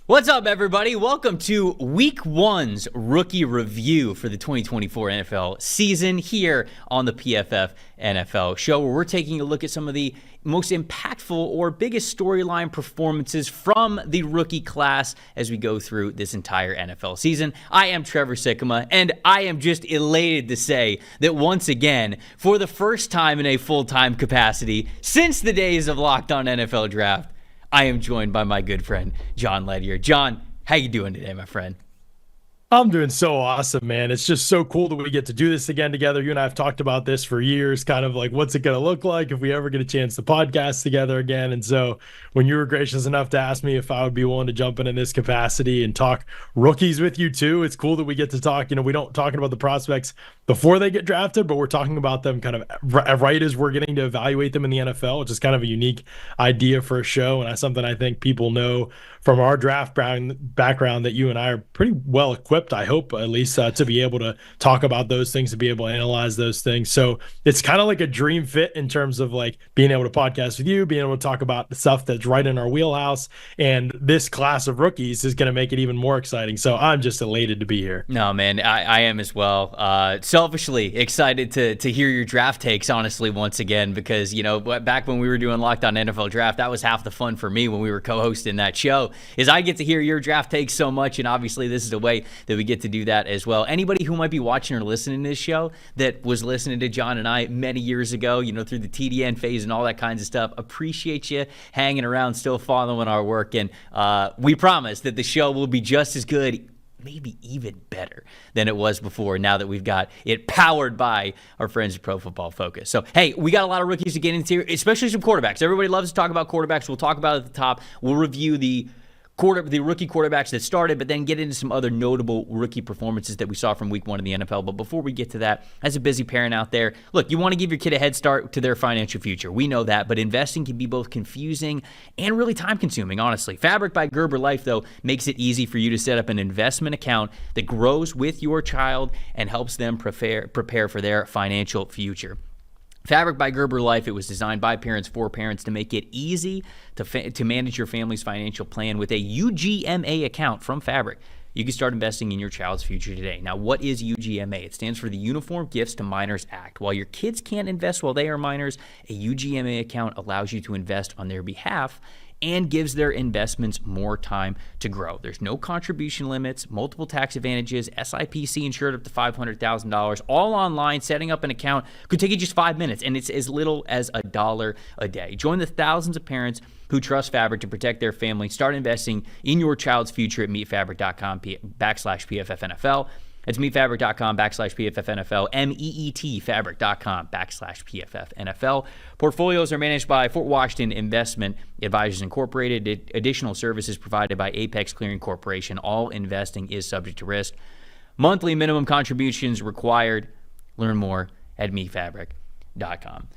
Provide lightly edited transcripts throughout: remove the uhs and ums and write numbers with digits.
What's up, everybody? Welcome to Week 1's Rookie Review for the 2024 NFL season here on the PFF NFL Show, where we're taking a look at some of the most impactful or biggest storyline performances from the rookie class as we go through this entire NFL season. I am Trevor Sikkema, and I am just elated to say that once again, for the first time in a full-time capacity since the days of Locked On NFL Draft, I am joined by my good friend, Jon Ledyard. Jon, how you doing today, my friend? I'm doing so awesome, man. It's just so cool that we get to do this again together. You and I have talked about this for years, kind of like what's it going to look like if we ever get a chance to podcast together again. And so when you were gracious enough to ask me if I would be willing to jump in this capacity and talk rookies with you too, it's cool that we get to talk. We don't talking about the prospects before they get drafted, but we're talking about them kind of right as we're getting to evaluate them in the NFL, which is kind of a unique idea for a show. And that's something I think people know from our draft background that you and I are pretty well equipped, I hope, at least to be able to talk about those things, to be able to analyze those things. So it's kind of like a dream fit in terms of like being able to podcast with you, being able to talk about the stuff that's right in our wheelhouse. And this class of rookies is going to make it even more exciting. So I'm just elated to be here. No, man, I am as well. Selfishly excited to hear your draft takes, honestly, once again, because, back when we were doing Locked On NFL Draft, that was half the fun for me when we were co-hosting that show, is I get to hear your draft takes so much, and obviously this is a way that we get to do that as well. Anybody who might be watching or listening to this show that was listening to Jon and I many years ago, through the TDN phase and all that kinds of stuff, appreciate you hanging around, still following our work, and we promise that the show will be just as good, maybe even better than it was before, now that we've got it powered by our friends at Pro Football Focus. So, hey, we got a lot of rookies to get into here, especially some quarterbacks. Everybody loves to talk about quarterbacks. We'll talk about it at the top. We'll review the rookie quarterbacks that started, but then get into some other notable rookie performances that we saw from week 1 in the NFL. But before we get to that, as a busy parent out there, look, you want to give your kid a head start to their financial future. We know that, but investing can be both confusing and really time-consuming, honestly. Fabric by Gerber Life, though, makes it easy for you to set up an investment account that grows with your child and helps them prepare for their financial future. Fabric by Gerber Life, it was designed by parents for parents to make it easy to manage your family's financial plan with a UGMA account from Fabric. You can start investing in your child's future today. Now, what is UGMA? It stands for the Uniform Gifts to Minors Act. While your kids can't invest while they are minors, a UGMA account allows you to invest on their behalf and gives their investments more time to grow. There's no contribution limits, multiple tax advantages, SIPC insured up to $500,000, all online. Setting up an account could take you just 5 minutes, and it's as little as $1 a day. Join the thousands of parents who trust Fabric to protect their family. Start investing in your child's future at meetfabric.com/PFFNFL. It's meetfabric.com/PFFNFL, meetfabric.com/PFFNFL. Portfolios are managed by Fort Washington Investment Advisors Incorporated. Additional services provided by Apex Clearing Corporation. All investing is subject to risk. Monthly minimum contributions required. Learn more at meetfabric.com.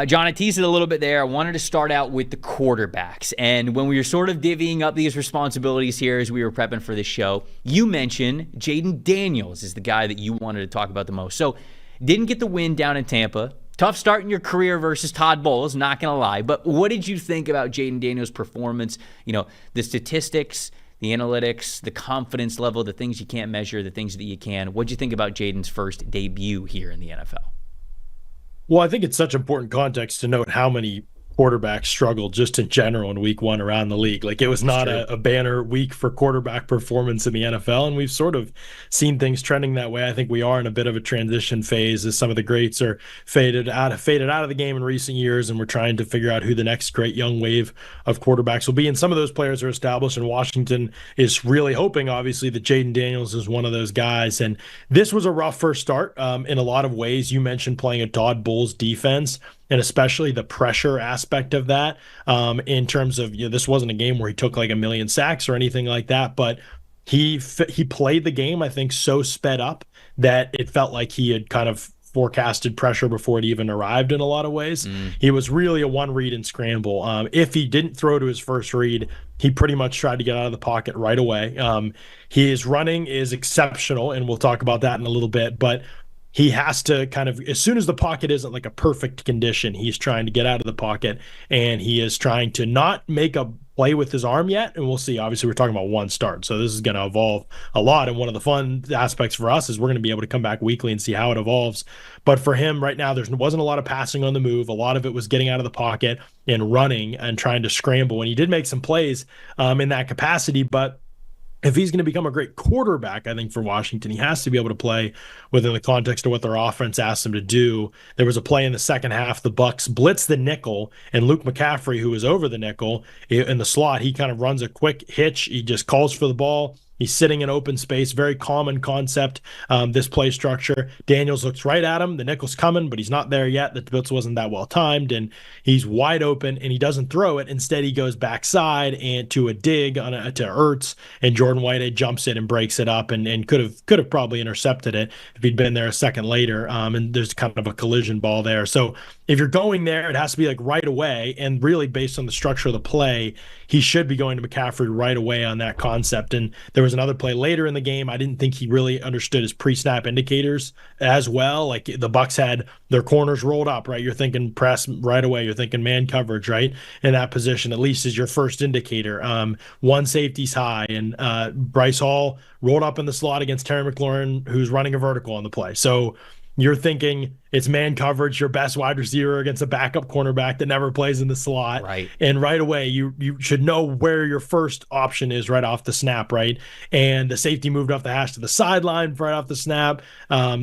Jon, I teased it a little bit there. I wanted to start out with the quarterbacks. And when we were sort of divvying up these responsibilities here as we were prepping for this show, you mentioned Jayden Daniels is the guy that you wanted to talk about the most. So, didn't get the win down in Tampa. Tough start in your career versus Todd Bowles, not going to lie. But what did you think about Jayden Daniels' performance? The statistics, the analytics, the confidence level, the things you can't measure, the things that you can. What did you think about Jayden's first debut here in the NFL? Well, I think it's such important context to note how many quarterbacks struggled just in general in week 1 around the league. Like, it was not a banner week for quarterback performance in the NFL, and we've sort of seen things trending that way. I think we are in a bit of a transition phase as some of the greats are faded out of the game in recent years, and we're trying to figure out who the next great young wave of quarterbacks will be. And some of those players are established, and Washington is really hoping, obviously, that Jayden Daniels is one of those guys. And this was a rough first start in a lot of ways. You mentioned playing a Todd Bowles defense, and especially the pressure aspect of that, in terms of, this wasn't a game where he took like a million sacks or anything like that, but he played the game, I think, so sped up that it felt like he had kind of forecasted pressure before it even arrived in a lot of ways. He was really a one read and scramble. If he didn't throw to his first read, he pretty much tried to get out of the pocket right away. His running is exceptional, and we'll talk about that in a little bit, but he has to kind of, as soon as the pocket isn't like a perfect condition, he's trying to get out of the pocket, and he is trying to not make a play with his arm yet, and we'll see. Obviously, we're talking about one start, so this is going to evolve a lot. And one of the fun aspects for us is we're going to be able to come back weekly and see how it evolves. But for him right now, there wasn't a lot of passing on the move. A lot of it was getting out of the pocket and running and trying to scramble. And he did make some plays in that capacity, but if he's going to become a great quarterback, I think for Washington, he has to be able to play within the context of what their offense asked him to do. There was a play in the second half. The Bucs blitz the nickel, and Luke McCaffrey, who was over the nickel in the slot, he kind of runs a quick hitch. He just calls for the ball. He's sitting in open space, very common concept, this play structure. Daniels looks right at him. The nickel's coming, but he's not there yet. The blitz wasn't that well timed, and he's wide open, and he doesn't throw it. Instead, he goes backside and to a dig to Ertz, and Jordan Whitehead jumps it and breaks it up, and could have probably intercepted it if he'd been there a second later. And there's kind of a collision ball there. So if you're going there, it has to be like right away, and really based on the structure of the play, he should be going to McCaffrey right away on that concept. And there was another play later in the game. I didn't think he really understood his pre-snap indicators as well. Like the Bucs had their corners rolled up, right? You're thinking press right away. You're thinking man coverage, right? In that position, at least is your first indicator. One safety's high, and Bryce Hall rolled up in the slot against Terry McLaurin, who's running a vertical on the play. So you're thinking it's man coverage, your best wide receiver against a backup cornerback that never plays in the slot. Right. And right away, you should know where your first option is right off the snap, right? And the safety moved off the hash to the sideline right off the snap.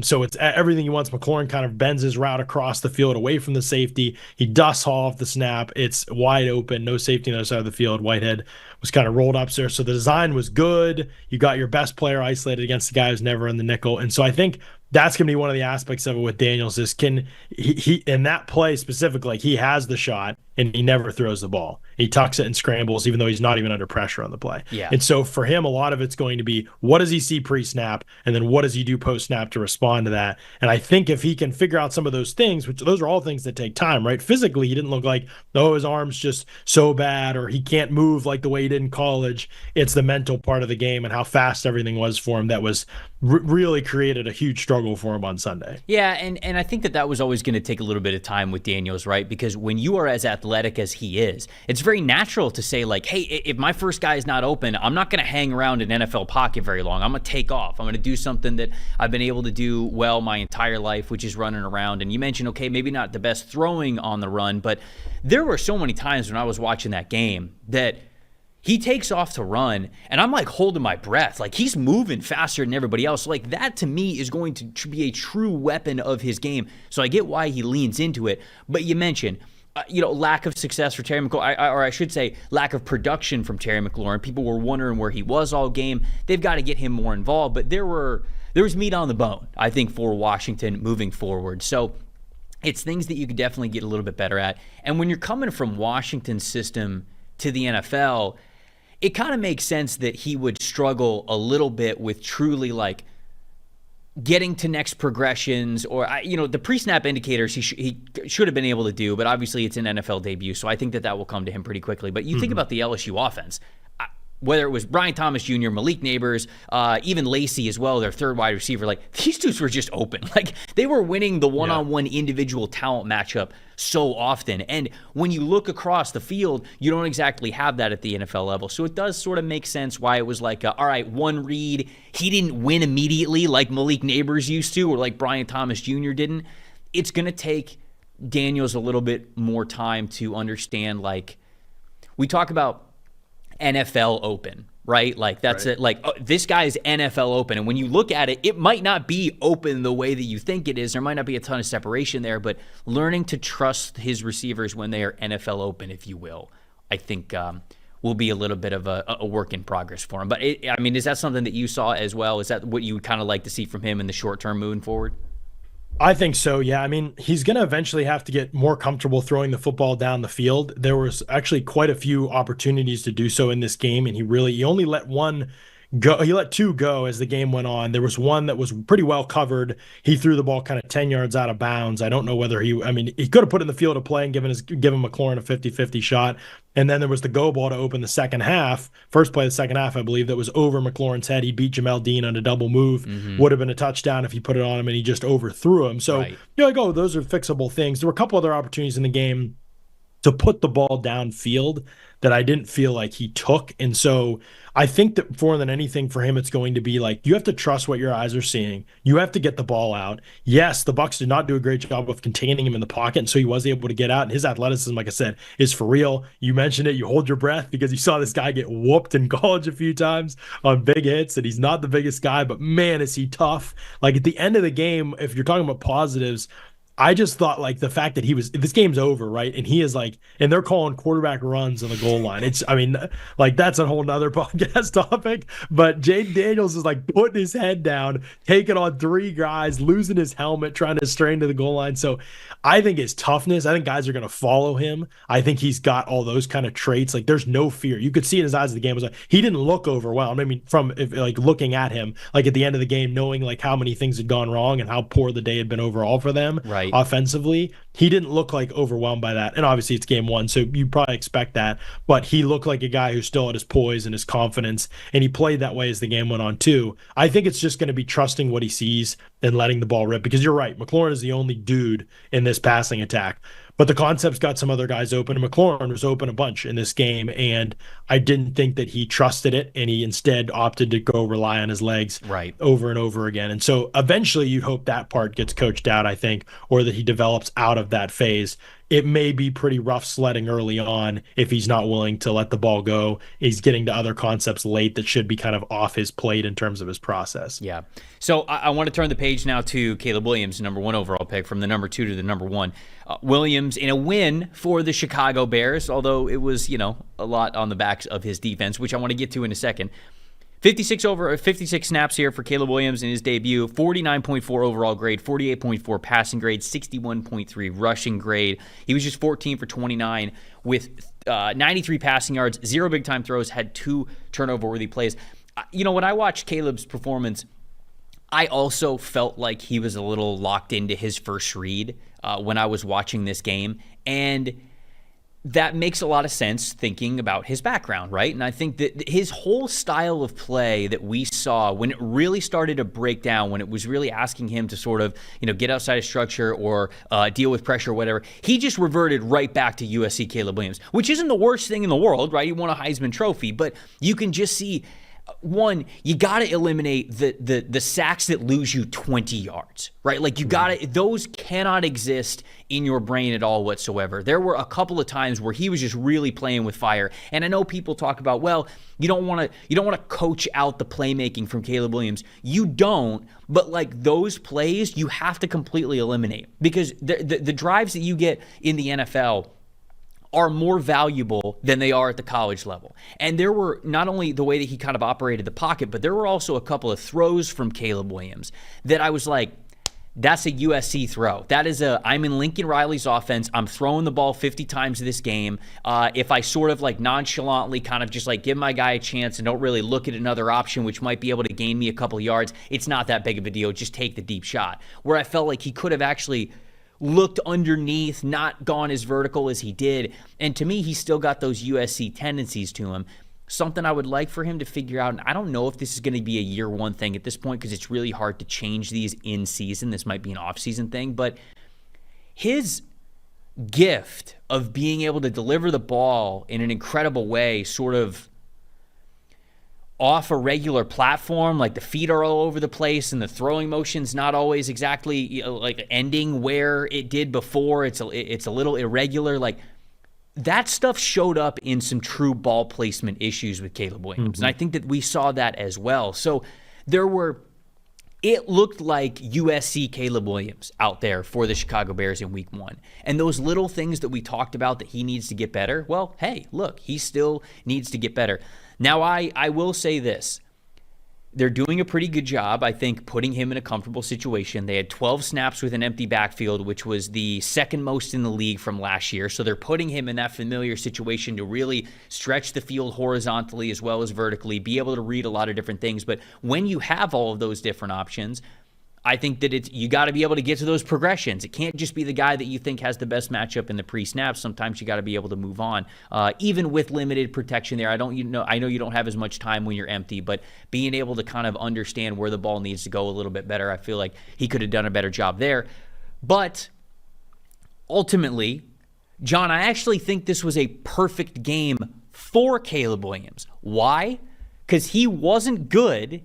So it's everything he wants. McLaurin kind of bends his route across the field away from the safety. He dusts Hall off the snap. It's wide open, no safety on the other side of the field. Whitehead was kind of rolled up there. So the design was good. You got your best player isolated against the guy who's never in the nickel. And so I think that's going to be one of the aspects of it with Daniels is can he in that play specifically, he has the shot and he never throws the ball. He tucks it and scrambles even though he's not even under pressure on the play. Yeah. And so for him, a lot of it's going to be what does he see pre-snap and then what does he do post-snap to respond to that? And I think if he can figure out some of those things, which those are all things that take time, right? Physically, he didn't look like, oh, his arm's just so bad or he can't move like the way he did in college. It's the mental part of the game and how fast everything was for him that was really created a huge struggle for him on Sunday. Yeah, and I think that was always going to take a little bit of time with Daniels, right? Because when you are as athletic as he is, it's very natural to say like, hey, if my first guy is not open, I'm not going to hang around an NFL pocket very long. I'm going to take off. I'm going to do something that I've been able to do well my entire life, which is running around. And you mentioned, okay, maybe not the best throwing on the run, but there were so many times when I was watching that game that he takes off to run, and I'm like holding my breath. Like he's moving faster than everybody else. So like that to me is going to be a true weapon of his game. So I get why he leans into it. But you mentioned, lack of success for Terry McLaurin, or I should say lack of production from Terry McLaurin. People were wondering where he was all game. They've got to get him more involved. But there was meat on the bone, I think, for Washington moving forward. So it's things that you could definitely get a little bit better at. And when you're coming from Washington's system to the NFL, it kind of makes sense that he would struggle a little bit with truly like getting to next progressions or, the pre-snap indicators he should have been able to do, but obviously it's an NFL debut, so I think that will come to him pretty quickly. But you think about the LSU offense, whether it was Brian Thomas Jr., Malik Neighbors, even Lacey as well, their third wide receiver, like these dudes were just open. Like they were winning the one-on-one individual talent matchup so often. And when you look across the field, you don't exactly have that at the NFL level. So it does sort of make sense why it was like, all right, one read, he didn't win immediately like Malik Neighbors used to or like Brian Thomas Jr. didn't. It's going to take Daniels a little bit more time to understand, like we talk about NFL open, right? Like that's it. Like this guy is NFL open. And when you look at it, it might not be open the way that you think it is. There might not be a ton of separation there, but learning to trust his receivers when they are NFL open, if you will, I think will be a little bit of a work in progress for him. But is that something that you saw as well? Is that what you would kind of like to see from him in the short term moving forward? I think so, yeah. I mean, he's going to eventually have to get more comfortable throwing the football down the field. There was actually quite a few opportunities to do so in this game, and he only let one go. He let two go as the game went on. There was one that was pretty well covered. He threw the ball kind of 10 yards out of bounds. I don't know whether he could have put it in the field of play and given McLaurin a 50-50 shot. And then there was the go ball to open the second half. First play of the second half, I believe, that was over McLaurin's head. He beat Jamel Dean on a double move. Would have been a touchdown if he put it on him, and he just overthrew him. So, those are fixable things. There were a couple other opportunities in the game to put the ball downfield that I didn't feel like he took. And so I think that more than anything for him, it's going to be like, you have to trust what your eyes are seeing. You have to get the ball out. Yes, the Bucs did not do a great job of containing him in the pocket, and so he was able to get out. And his athleticism, like I said, is for real. You mentioned it. You hold your breath because you saw this guy get whooped in college a few times on big hits, and he's not the biggest guy, but man, is he tough. Like at the end of the game, if you're talking about positives, I just thought like the fact that this game's over, right? And he is like, and they're calling quarterback runs on the goal line. I mean, like that's a whole nother podcast topic, but Jayden Daniels is like putting his head down, taking on 3 guys, losing his helmet, trying to strain to the goal line. So I think his toughness, I think guys are going to follow him. I think he's got all those kind of traits. Like there's no fear. You could see in his eyes, the game was like, he didn't look overwhelmed. I mean, like looking at him, like at the end of the game, knowing like how many things had gone wrong and how poor the day had been overall for them. Right. Offensively, he didn't look like overwhelmed by that. And obviously it's game 1, so you probably expect that, but he looked like a guy who still had his poise and his confidence, and he played that way as the game went on too. I think it's just going to be trusting what he sees and letting the ball rip, because you're right, McLaurin is the only dude in this passing attack. But the concept's got some other guys open, and McLaurin was open a bunch in this game, and I didn't think that he trusted it, and he instead opted to go rely on his legs over and over again. And so eventually you'd hope that part gets coached out, I think, or that he develops out of that phase. It may be pretty rough sledding early on if he's not willing to let the ball go. He's getting to other concepts late that should be kind of off his plate in terms of his process. Yeah. So I want to turn the page now to Caleb Williams, number 1 overall pick, from the number 2 to the number 1. Williams in a win for the Chicago Bears, although it was, a lot on the backs of his defense, which I want to get to in a second. 56 snaps here for Caleb Williams in his debut, 49.4 overall grade, 48.4 passing grade, 61.3 rushing grade. He was just 14 for 29 with 93 passing yards, 0 big-time throws, had 2 turnover-worthy plays. When I watched Caleb's performance, I also felt like he was a little locked into his first read when I was watching this game, and that makes a lot of sense thinking about his background, right? And I think that his whole style of play that we saw when it really started to break down, when it was really asking him to sort of, get outside of structure or deal with pressure or whatever, he just reverted right back to USC Caleb Williams, which isn't the worst thing in the world, right? He won a Heisman Trophy, but you can just see, one, you got to eliminate the sacks that lose you 20 yards, right? Like you got to, those cannot exist in your brain at all whatsoever. There were a couple of times where he was just really playing with fire. And I know people talk about, well, you don't want to coach out the playmaking from Caleb Williams. You don't, but like those plays you have to completely eliminate, because the drives that you get in the NFL are more valuable than they are at the college level. And there were not only the way that he kind of operated the pocket, but there were also a couple of throws from Caleb Williams that I was like, that's a USC throw. That is I'm in Lincoln Riley's offense. I'm throwing the ball 50 times this game. If I sort of like nonchalantly kind of just like give my guy a chance and don't really look at another option, which might be able to gain me a couple of yards, it's not that big of a deal. Just take the deep shot. Where I felt like he could have actually looked underneath, not gone as vertical as he did. And to me, he's still got those USC tendencies to him. Something I would like for him to figure out, and I don't know if this is going to be a year 1 thing at this point because it's really hard to change these in season. This might be an off-season thing, but his gift of being able to deliver the ball in an incredible way, sort of off a regular platform, like the feet are all over the place and the throwing motion's not always exactly like ending where it did before. It's a little irregular. Like that stuff showed up in some true ball placement issues with Caleb Williams. And I think that we saw that as well. So it looked like USC Caleb Williams out there for the Chicago Bears in week 1. And those little things that we talked about that he needs to get better, well, hey, look, he still needs to get better. Now, I will say this. They're doing a pretty good job, I think, putting him in a comfortable situation. They had 12 snaps with an empty backfield, which was the second most in the league from last year. So they're putting him in that familiar situation to really stretch the field horizontally as well as vertically, be able to read a lot of different things. But when you have all of those different options, I think that you got to be able to get to those progressions. It can't just be the guy that you think has the best matchup in the pre-snap. Sometimes you got to be able to move on, even with limited protection there. I know you don't have as much time when you're empty, but being able to kind of understand where the ball needs to go a little bit better, I feel like he could have done a better job there. But ultimately, John, I actually think this was a perfect game for Caleb Williams. Why? Because he wasn't good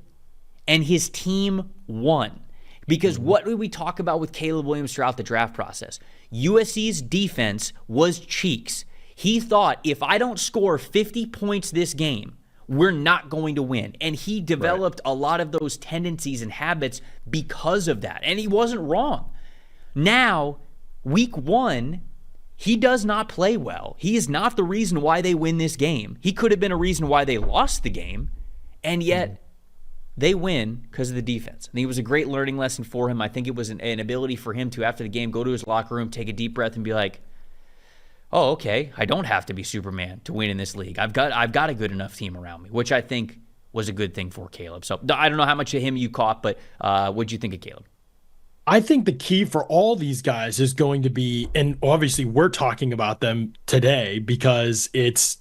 and his team won. Because what did we talk about with Caleb Williams throughout the draft process? USC's defense was cheeks. He thought, if I don't score 50 points this game, we're not going to win. And he developed a lot of those tendencies and habits because of that. And he wasn't wrong. Now, week 1, he does not play well. He is not the reason why they win this game. He could have been a reason why they lost the game. And yet, they win because of the defense. And it was a great learning lesson for him. I think it was an ability for him to, after the game, go to his locker room, take a deep breath, and be like, oh, okay, I don't have to be Superman to win in this league. I've got a good enough team around me, which I think was a good thing for Caleb. So I don't know how much of him you caught, but what'd you think of Caleb? I think the key for all these guys is going to be, and obviously we're talking about them today because it's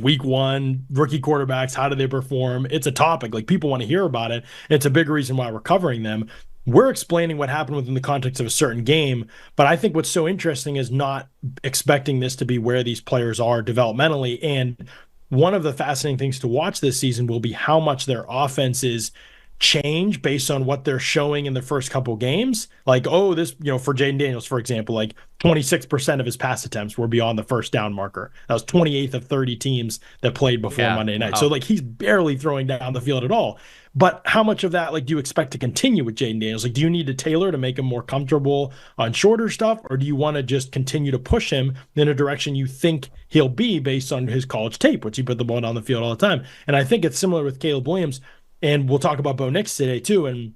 week 1, rookie quarterbacks, how do they perform? It's a topic, like people want to hear about it. It's a big reason why we're covering them. We're explaining what happened within the context of a certain game, but I think what's so interesting is not expecting this to be where these players are developmentally. And one of the fascinating things to watch this season will be how much their offenses change based on what they're showing in the first couple games. Like, for Jayden Daniels, for example, like 26% of his pass attempts were beyond the first down marker. That was 28th of 30 teams that played before Monday night. Wow. So, he's barely throwing down the field at all. But how much of that, do you expect to continue with Jayden Daniels? Do you need to tailor to make him more comfortable on shorter stuff, or do you want to just continue to push him in a direction you think he'll be based on his college tape, which he put the ball down the field all the time? And I think it's similar with Caleb Williams. And we'll talk about Bo Nix today, too. And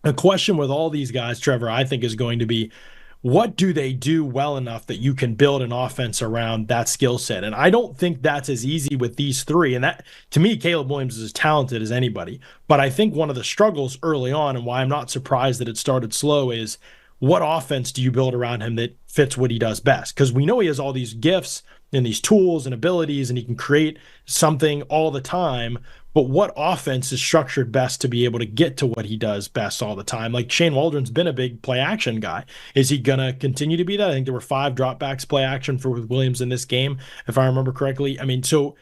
a question with all these guys, Trevor, I think is going to be, what do they do well enough that you can build an offense around that skill set? And I don't think that's as easy with these three. And that, to me, Caleb Williams is as talented as anybody. But I think one of the struggles early on, and why I'm not surprised that it started slow, is what offense do you build around him that fits what he does best? Because we know he has all these gifts and these tools and abilities, and he can create something all the time. But what offense is structured best to be able to get to what he does best all the time? Like Shane Waldron's been a big play action guy. Is he going to continue to be that? I think there were 5 dropbacks play action for Williams in this game, if I remember correctly. I mean, so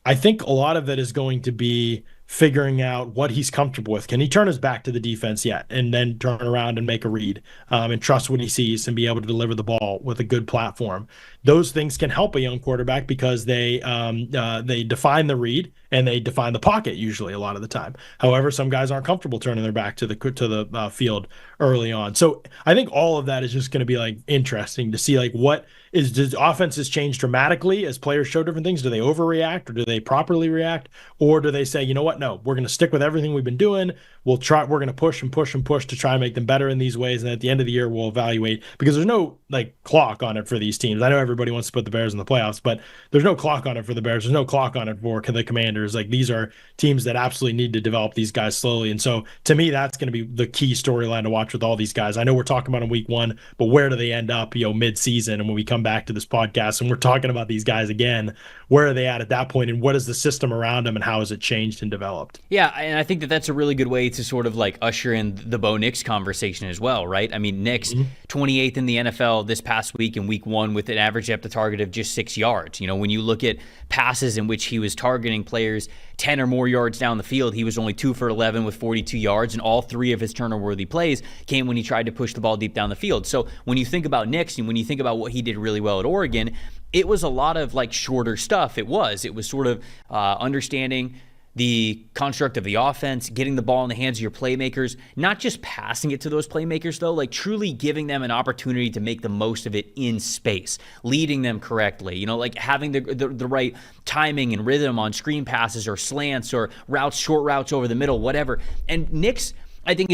I think a lot of that is going to be figuring out what he's comfortable with. Can he turn his back to the defense yet and then turn around and make a read and trust what he sees and be able to deliver the ball with a good platform? Those things can help a young quarterback because they define the read and they define the pocket usually a lot of the time. However, some guys aren't comfortable turning their back to the field early on. So I think all of that is just going to be interesting to see what does offenses change dramatically as players show different things? Do they overreact or do they properly react? Or do they say, you know what? No, we're going to stick with everything we've been doing. We're going to push and push and push to try and make them better in these ways. And at the end of the year, we'll evaluate, because there's no clock on it for these teams. I know everybody wants to put the Bears in the playoffs, but there's no clock on it for the Bears. There's no clock on it for the Commanders. These are teams that absolutely need to develop these guys slowly. And so to me, that's going to be the key storyline to watch with all these guys. I know we're talking about in week 1, but where do they end up, mid-season? And when we come back to this podcast and we're talking about these guys again, where are they at that point? And what is the system around them and how has it changed and developed? Yeah. And I think that's a really good way to sort of usher in the Bo Nix conversation as well, right? I mean, Nix, 28th in the NFL this past week in week 1 with an average depth of target of just 6 yards. When you look at passes in which he was targeting players 10 or more yards down the field, he was only 2 for 11 with 42 yards, and all 3 of his turnover-worthy plays came when he tried to push the ball deep down the field. So when you think about Nix and when you think about what he did really well at Oregon, it was a lot of shorter stuff. It was sort of understanding the construct of the offense, getting the ball in the hands of your playmakers, not just passing it to those playmakers though, truly giving them an opportunity to make the most of it in space, leading them correctly, having the right timing and rhythm on screen passes or slants or short routes over the middle, whatever. And Nix, I think,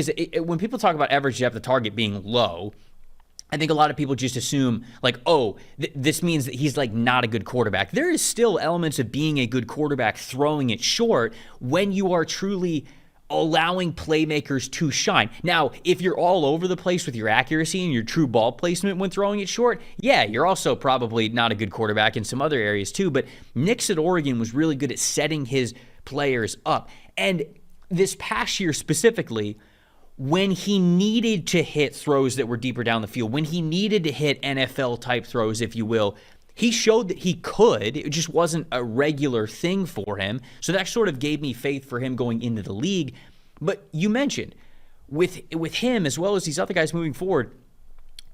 when people talk about average depth of target being low, I think a lot of people just assume this means that he's not a good quarterback. There is still elements of being a good quarterback throwing it short when you are truly allowing playmakers to shine. Now, if you're all over the place with your accuracy and your true ball placement when throwing it short, yeah, you're also probably not a good quarterback in some other areas too. But Nix at Oregon was really good at setting his players up. And this past year specifically, when he needed to hit throws that were deeper down the field, when he needed to hit NFL-type throws, if you will, he showed that he could. It just wasn't a regular thing for him. So that sort of gave me faith for him going into the league. But you mentioned, with him as well as these other guys moving forward,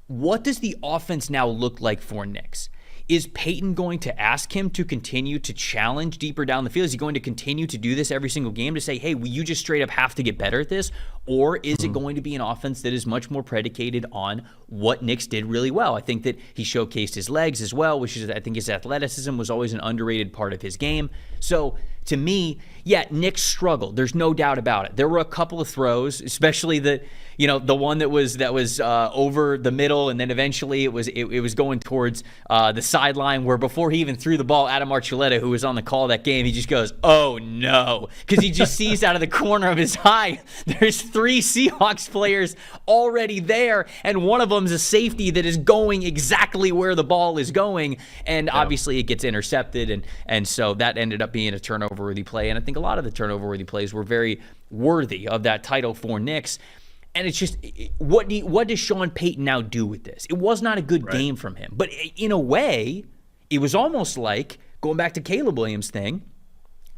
what does the offense now look like for Nix? Is Peyton going to ask him to continue to challenge deeper down the field? Is he going to continue to do this every single game to say, hey, you just straight up have to get better at this? Or is it going to be an offense that is much more predicated on what Nix did really well? I think that he showcased his legs as well, which is, I think his athleticism was always an underrated part of his game. So to me, yeah, Nix struggled. There's no doubt about it. There were a couple of throws, especially the one that was over the middle, and then eventually it was going towards the sideline, where before he even threw the ball, Adam Archuleta, who was on the call that game, he just goes, "Oh no," because he just sees out of the corner of his eye there's 3 Seahawks players already there, and one of them's a safety that is going exactly where the ball is going, and obviously it gets intercepted, and so that ended up being a turnover-worthy play. And I think a lot of the turnover-worthy plays were very worthy of that title for Nix. And it's just, what does Sean Payton now do with this? It was not a good game from him. But in a way, it was almost like, going back to Caleb Williams' thing,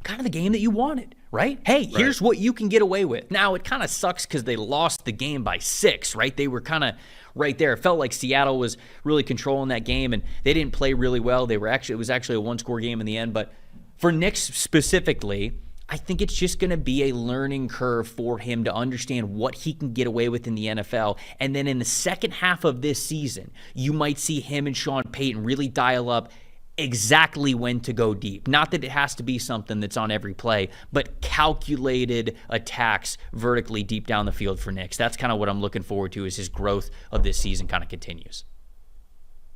kind of the game that you wanted, right? Hey, here's what you can get away with. Now, it kind of sucks because they lost the game by 6, right? They were kind of right there. It felt like Seattle was really controlling that game, and they didn't play really well. It was actually a one-score game in the end. But for Nix specifically, I think it's just going to be a learning curve for him to understand what he can get away with in the NFL. And then in the second half of this season, you might see him and Sean Payton really dial up exactly when to go deep. Not that it has to be something that's on every play, but calculated attacks vertically deep down the field for Nix. That's kind of what I'm looking forward to as his growth of this season kind of continues.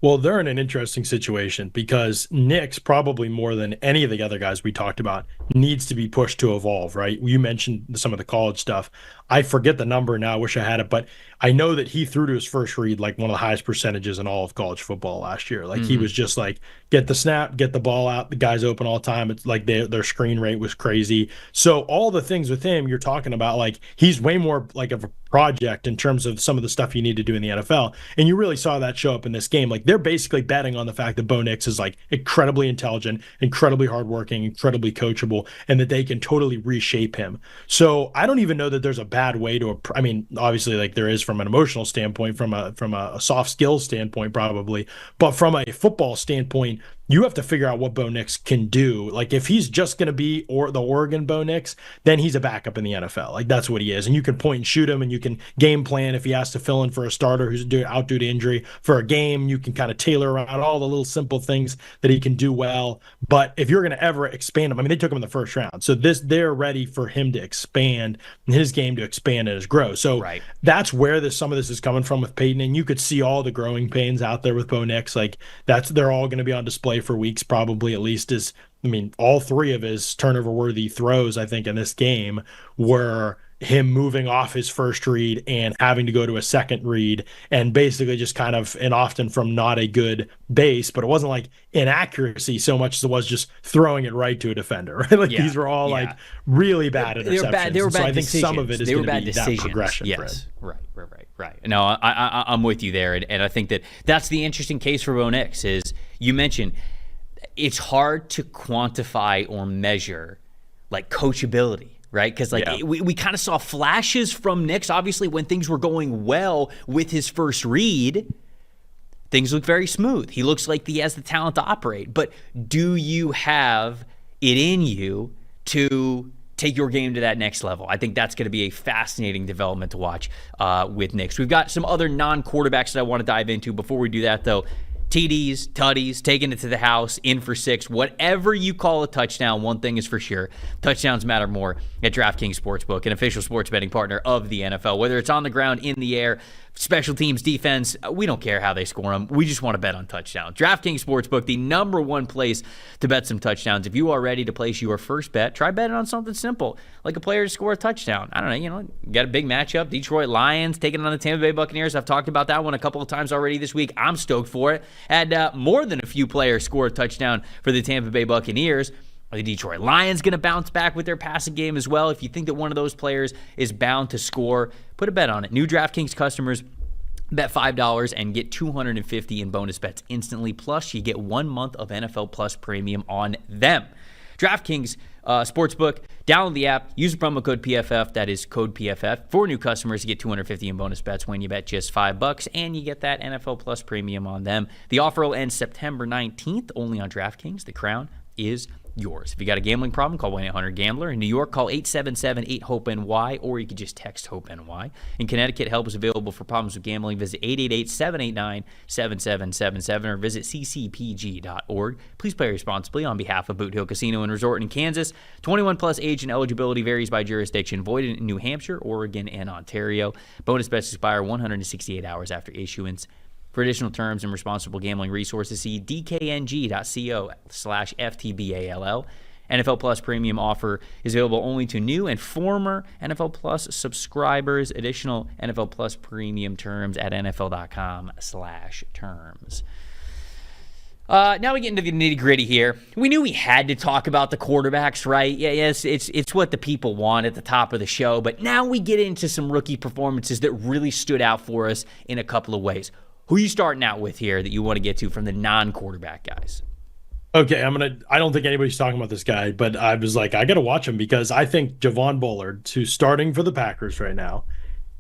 Well, they're in an interesting situation because Nix, probably more than any of the other guys we talked about, needs to be pushed to evolve, right? You mentioned some of the college stuff. I forget the number now. I wish I had it, but I know that he threw to his first read like one of the highest percentages in all of college football last year. Like he was just like, get the snap, get the ball out, the guy's open all the time. It's like their screen rate was crazy. So all the things with him you're talking about, like he's way more like of a project in terms of some of the stuff you need to do in the NFL. And you really saw that show up in this game. Like they're basically betting on the fact that Bo Nix is like incredibly intelligent, incredibly hardworking, incredibly coachable, and that they can totally reshape him. So I don't even know that there's a bad way to, I mean, obviously like there is from an emotional standpoint, from a soft skills standpoint, probably, but from a football standpoint, you have to figure out what Bo Nix can do. Like if he's just going to be the Oregon Bo Nix, then he's a backup in the NFL. Like that's what he is. And you can point and shoot him, and you can game plan if he has to fill in for a starter who's out due to injury for a game. You can kind of tailor around all the little simple things that he can do well. But if you're going to ever expand him, I mean, they took him in the first round. So they're ready for him to expand, his game to expand and his growth. So that's where some of this is coming from with Peyton. And you could see all the growing pains out there with Bo Nix. Like they're all going to be on display for weeks, probably, at least. All 3 of his turnover worthy throws, I think, in this game were him moving off his first read and having to go to a second read, and basically just kind of, and often from not a good base, but it wasn't like inaccuracy so much as it was just throwing it right to a defender, right? Like these were all like really bad interceptions. They were bad, so I think some of it is going to be that progression. Yes, right. No, I'm with you there, and I think that's the interesting case for Bo Nix. Is you mentioned it's hard to quantify or measure like coachability, right? Because we kind of saw flashes from Nix, obviously, when things were going well with his first read. Things look very smooth. He looks like he has the talent to operate. But do you have it in you to take your game to that next level? I think that's going to be a fascinating development to watch with Nix. We've got some other non-quarterbacks that I want to dive into. Before we do that, though, TDs, tutties, taking it to the house, in for 6, whatever you call a touchdown, one thing is for sure. Touchdowns matter more at DraftKings Sportsbook, an official sports betting partner of the NFL. Whether it's on the ground, in the air, special teams, defense, we don't care how they score them. We just want to bet on touchdowns. DraftKings Sportsbook, the #1 place to bet some touchdowns. If you are ready to place your first bet, try betting on something simple, like a player to score a touchdown. I don't know, you got a big matchup, Detroit Lions taking on the Tampa Bay Buccaneers. I've talked about that one a couple of times already this week. I'm stoked for it. Had more than a few players score a touchdown for the Tampa Bay Buccaneers. Are the Detroit Lions going to bounce back with their passing game as well? If you think that one of those players is bound to score, put a bet on it. New DraftKings customers Bet $5 and get $250 in bonus bets instantly. Plus, you get 1 month of NFL Plus Premium on them. DraftKings Sportsbook. Download the app. Use the promo code PFF. That is code PFF. For new customers, you get $250 in bonus bets when you bet just $5, and you get that NFL Plus Premium on them. The offer will end September 19th, only on DraftKings. The crown is yours. If you got a gambling problem, call 1-800-GAMBLER. In New York, call 877-8-HOPE-NY, or you could just text HOPE-NY. In Connecticut, help is available for problems with gambling. Visit 888-789-7777 or visit ccpg.org. Please play responsibly on behalf of Boot Hill Casino and Resort in Kansas. 21 plus age and eligibility varies by jurisdiction. Void in New Hampshire, Oregon, and Ontario. Bonus bets expire 168 hours after issuance. For additional terms and responsible gambling resources, see dkng.co/FTBALL. NFL Plus Premium offer is available only to new and former NFL Plus subscribers. Additional NFL Plus Premium terms at NFL.com/terms. Now we get into the nitty-gritty here. We knew we had to talk about the quarterbacks, right? Yes, it's what the people want at the top of the show, but now we get into some rookie performances that really stood out for us in a couple of ways. Who are you starting out with here that you want to get to from the non-quarterback guys? Okay, I don't think anybody's talking about this guy, but I was like, I got to watch him because I think Javon Bullard, who's starting for the Packers right now,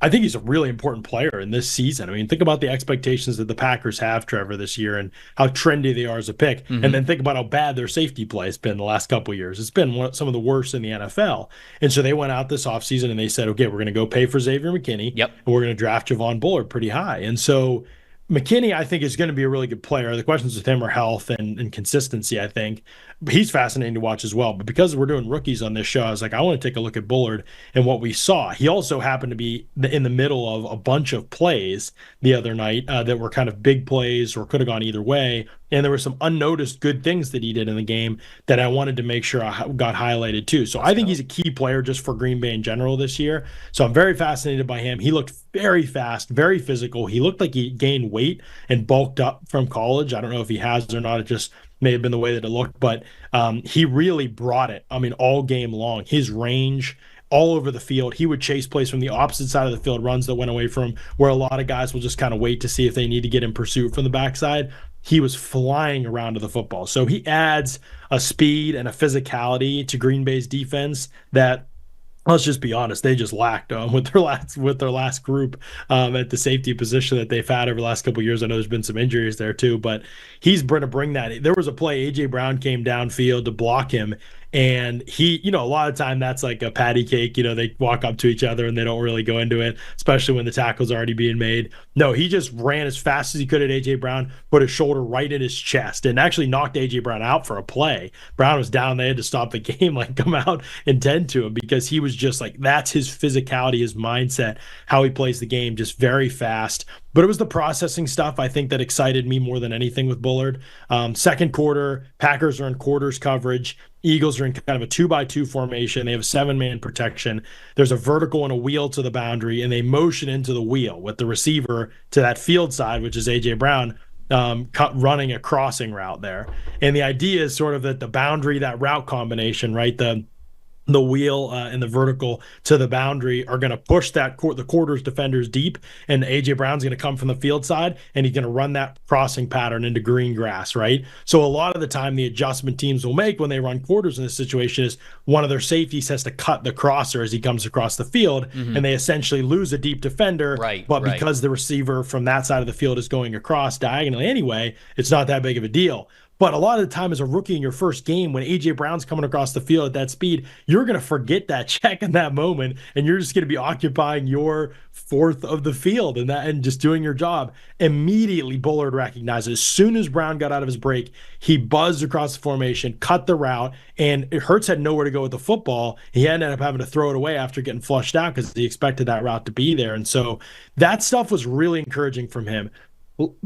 I think he's a really important player in this season. I mean, think about the expectations that the Packers have, Trevor, this year and how trendy they are as a pick. Mm-hmm. And then think about how bad their safety play has been the last couple of years. It's been some of the worst in the NFL. And so they went out this offseason and they said, okay, we're going to go pay for Xavier McKinney. Yep. And we're going to draft Javon Bullard pretty high. And so McKinney, I think, is going to be a really good player. The questions with him are health and consistency, I think. He's fascinating to watch as well. But because we're doing rookies on this show, I was like, I want to take a look at Bullard and what we saw. He also happened to be in the middle of a bunch of plays the other night that were kind of big plays or could have gone either way. And there were some unnoticed good things that he did in the game that I wanted to make sure I got highlighted too. So I think he's a key player just for Green Bay in general this year. So I'm very fascinated by him. He looked very fast, very physical. He looked like he gained weight and bulked up from college. I don't know if he has or not. It just may have been the way that it looked, but he really brought it. I mean, all game long. His range all over the field. He would chase plays from the opposite side of the field, runs that went away from him, where a lot of guys will just kind of wait to see if they need to get in pursuit from the backside. He was flying around to the football. So he adds a speed and a physicality to Green Bay's defense that, let's just be honest, they just lacked with their last group at the safety position that they've had over the last couple of years. I know there's been some injuries there too, but he's going to bring that. There was a play, A.J. Brown came downfield to block him, and he, a lot of time that's like a patty cake. They walk up to each other and they don't really go into it, especially when the tackle's already being made. No, he just ran as fast as he could at A.J. Brown, put his shoulder right in his chest, and actually knocked A.J. Brown out for a play. Brown was down. They had to stop the game, come out and tend to him, because he was just that's his physicality, his mindset, how he plays the game, just very fast. But it was the processing stuff, I think, that excited me more than anything with Bullard. Second quarter, Packers are in quarters coverage. Eagles are in kind of a 2-by-2 formation. They have a 7-man protection. There's a vertical and a wheel to the boundary, and they motion into the wheel with the receiver to that field side, which is A.J. Brown, running a crossing route there. And the idea is sort of that the boundary, that route combination, right, the wheel and the vertical to the boundary are going to push the quarters defenders deep, and A.J. Brown's going to come from the field side, and he's going to run that crossing pattern into green grass, right? So a lot of the time the adjustment teams will make when they run quarters in this situation is one of their safeties has to cut the crosser as he comes across the field, and they essentially lose a deep defender, right? Because the receiver from that side of the field is going across diagonally anyway, it's not that big of a deal. But a lot of the time as a rookie in your first game, when A.J. Brown's coming across the field at that speed, you're going to forget that check in that moment, and you're just going to be occupying your fourth of the field and just doing your job. Immediately, Bullard recognized it. As soon as Brown got out of his break, he buzzed across the formation, cut the route, and Hurts had nowhere to go with the football. He ended up having to throw it away after getting flushed out because he expected that route to be there. And so that stuff was really encouraging from him.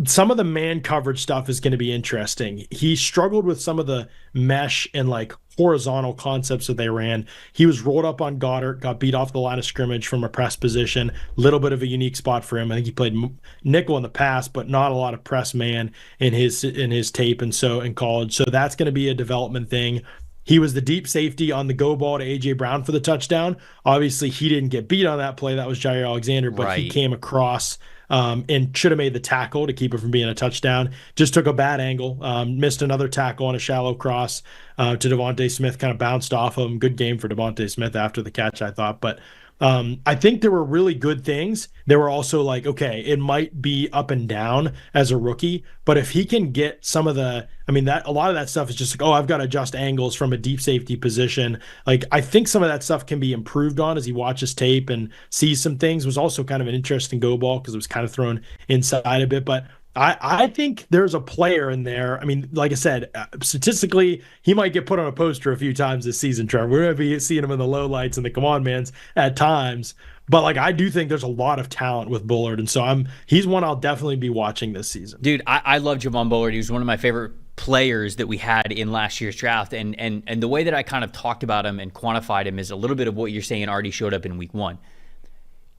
Some of the man coverage stuff is going to be interesting. He struggled with some of the mesh and horizontal concepts that they ran. He was rolled up on Goddard, got beat off the line of scrimmage from a press position. Little bit of a unique spot for him. I think he played nickel in the past, but not a lot of press man in his tape in college. So that's going to be a development thing. He was the deep safety on the go ball to A.J. Brown for the touchdown. Obviously, he didn't get beat on that play. That was Jair Alexander, but he Right. came across and should have made the tackle to keep it from being a touchdown. Just took a bad angle, missed another tackle on a shallow cross to Devontae Smith, kind of bounced off him. Good game for Devontae Smith after the catch, I thought. But I think there were really good things. There were also like, okay, it might be up and down as a rookie, but if he can get some of the, I mean, that a lot of that stuff is just like, oh, I've got to adjust angles from a deep safety position. Like, I think some of that stuff can be improved on as he watches tape and sees some things. It was also kind of an interesting go ball because it was kind of thrown inside a bit, but I think there's a player in there. I mean, like I said, statistically, he might get put on a poster a few times this season, Trevor. We're going to be seeing him in the low lights and the come on mans at times. But like, I do think there's a lot of talent with Bullard. And so he's one I'll definitely be watching this season. Dude, I love Javon Bullard. He was one of my favorite players that we had in last year's draft. And the way that I kind of talked about him and quantified him is a little bit of what you're saying already showed up in week one.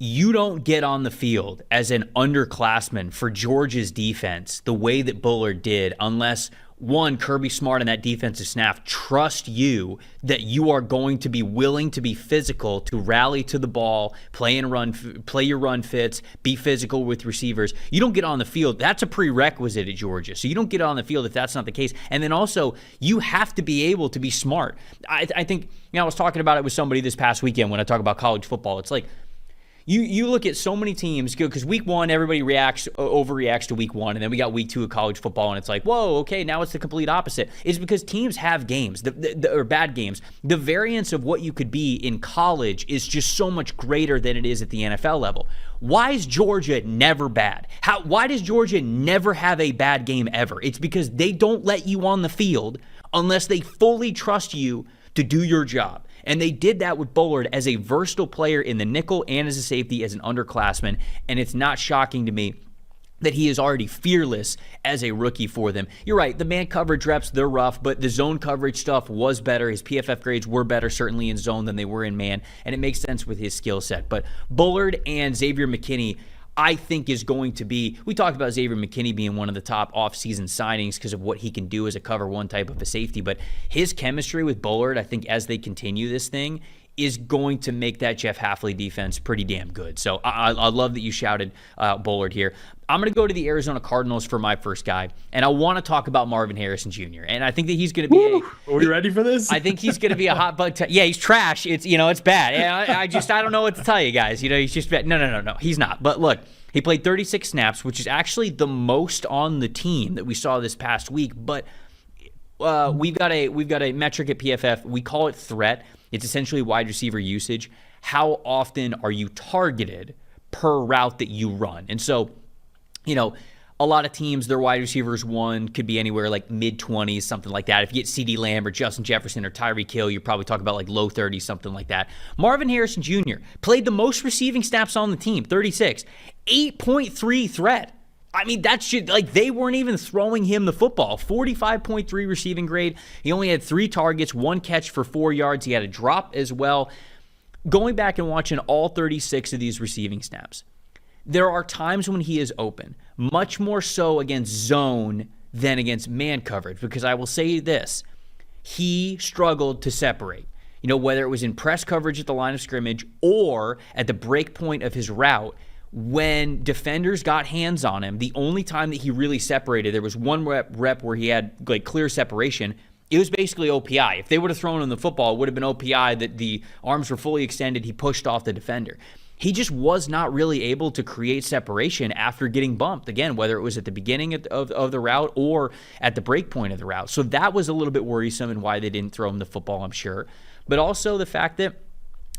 You don't get on the field as an underclassman for Georgia's defense the way that Bullard did unless, one, Kirby Smart and that defensive staff trust you that you are going to be willing to be physical, to rally to the ball, play your run fits, be physical with receivers. You don't get on the field. That's a prerequisite at Georgia. So you don't get on the field if that's not the case. And then also, you have to be able to be smart. I think, I was talking about it with somebody this past weekend when I talk about college football. It's like, You look at so many teams, because week one, everybody overreacts to week one, and then we got week two of college football, and it's like, whoa, okay, now it's the complete opposite. It's because teams have games, or bad games. The variance of what you could be in college is just so much greater than it is at the NFL level. Why is Georgia never bad? Why does Georgia never have a bad game ever? It's because they don't let you on the field unless they fully trust you to do your job. And they did that with Bullard as a versatile player in the nickel and as a safety, as an underclassman. And it's not shocking to me that he is already fearless as a rookie for them. You're right, the man coverage reps, they're rough, but the zone coverage stuff was better. His PFF grades were better, certainly in zone, than they were in man. And it makes sense with his skill set. But Bullard and Xavier McKinney, I think, is going to be, we talked about Xavier McKinney being one of the top offseason signings because of what he can do as a cover one type of a safety, but his chemistry with Bullard, I think, as they continue this thing, is going to make that Jeff Hafley defense pretty damn good. So I love that you shouted Bullard here. I'm going to go to the Arizona Cardinals for my first guy, and I want to talk about Marvin Harrison Jr., and I think that he's going to be Are we ready for this? I think he's going to be a hot bug. Yeah, he's trash. It's, it's bad. I don't know what to tell you guys. He's just bad. No, he's not. But look, he played 36 snaps, which is actually the most on the team that we saw this past week. But we've got a metric at PFF. We call it threat. It's essentially wide receiver usage. How often are you targeted per route that you run? And so, a lot of teams, their wide receivers one could be anywhere like mid-20s, something like that. If you get CeeDee Lamb or Justin Jefferson or Tyreek Hill, you're probably talking about like low 30s, something like that. Marvin Harrison Jr. played the most receiving snaps on the team, 36. 8.3 threat. I mean, that's just, like, they weren't even throwing him the football. 45.3 receiving grade. He only had 3 targets, 1 catch for 4 yards. He had a drop as well. Going back and watching all 36 of these receiving snaps, there are times when he is open, much more so against zone than against man coverage, because I will say this, he struggled to separate. Whether it was in press coverage at the line of scrimmage or at the break point of his route, when defenders got hands on him, the only time that he really separated, there was one rep where he had like clear separation. It was basically OPI. If they would have thrown him the football, it would have been OPI that the arms were fully extended. He pushed off the defender. He just was not really able to create separation after getting bumped. Again, whether it was at the beginning of the route or at the break point of the route. So that was a little bit worrisome and why they didn't throw him the football, I'm sure. But also the fact that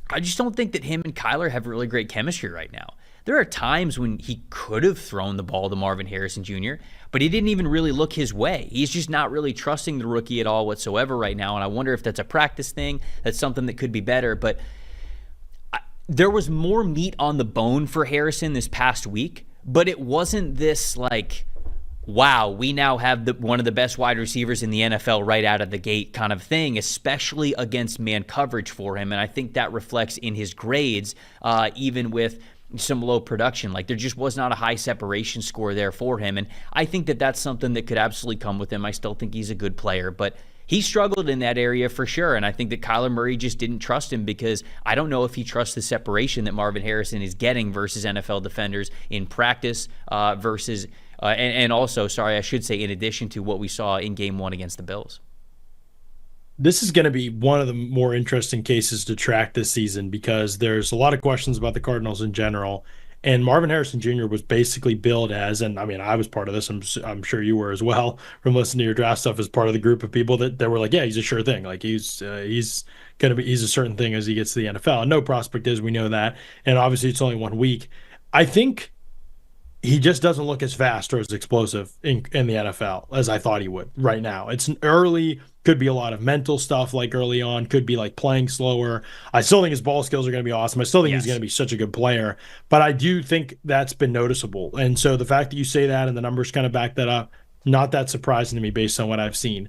I just don't think that him and Kyler have really great chemistry right now. There are times when he could have thrown the ball to Marvin Harrison Jr., but he didn't even really look his way. He's just not really trusting the rookie at all whatsoever right now, and I wonder if that's a practice thing. That's something that could be better, but there was more meat on the bone for Harrison this past week, but it wasn't this like, wow, we now have one of the best wide receivers in the NFL right out of the gate kind of thing, especially against man coverage for him. And I think that reflects in his grades, even with some low production. Like, there just was not a high separation score there for him. And I think that that's something that could absolutely come with him. I still think he's a good player, but he struggled in that area for sure. And I think that Kyler Murray just didn't trust him, because I don't know if he trusts the separation that Marvin Harrison is getting versus NFL defenders in practice versus and also, sorry, I should say, in addition to what we saw in game 1 against the Bills. This is going to be one of the more interesting cases to track this season, because there's a lot of questions about the Cardinals in general. And Marvin Harrison Jr. was basically billed as, and I mean, I was part of this, I'm sure you were as well, from listening to your draft stuff, as part of the group of people that were like, yeah, he's a sure thing. Like he's a certain thing as he gets to the NFL. And no prospect is, we know that. And obviously it's only 1 week. I think he just doesn't look as fast or as explosive in the NFL as I thought he would right now. It's early, could be a lot of mental stuff like early on, could be like playing slower. I still think his ball skills are going to be awesome. I still think he's going to be such a good player, but I do think that's been noticeable. And so the fact that you say that and the numbers kind of back that up, not that surprising to me based on what I've seen.